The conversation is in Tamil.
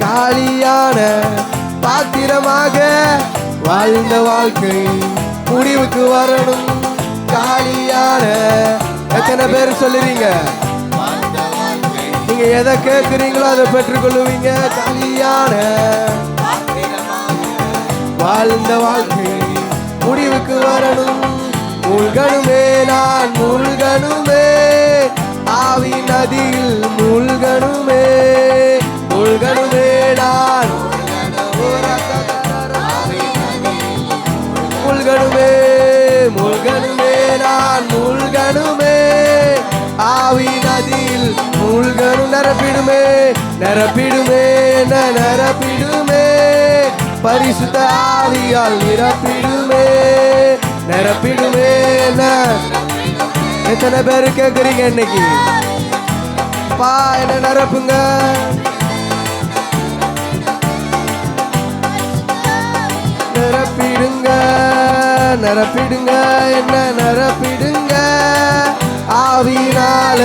காலியான பாத்திரமாக வாழ்ந்த வாழ்க்கை முடிவுக்கு வரணும். காலியான எத்தனை பேர் சொல்லுறீங்க? நீங்க எதை கேட்குறீங்களோ அதை பெற்றுக்கொள்ளுவீங்க. காலியான வாழ்ந்த வாழ்க்கை முடிவுக்கு வரணும். மூழ்கணுமே நான் மூழ்கணுமே ஆவி நதியில் மூழ்கணுமே. மூழ்கணுமே நான் மூழ்கணுமே. மூழ்கணுமே நான் மூழ்கணுமே ஆவி நதியில் மூழ்கணும். நிரப்பிடுமே நிரப்பிடுமே நிரப்பிடுமே பரிசுத்த ஆவியால் நிரப்பிடுமே நிரப்பிடுமே. எத்தனை பேரு கேக்குறீங்க இன்னைக்கு? பா என்ன நிரப்புங்க. நிரப்பிடுங்க நிரப்பிடுங்க என்ன நிரப்பிடுங்க ஆவியினால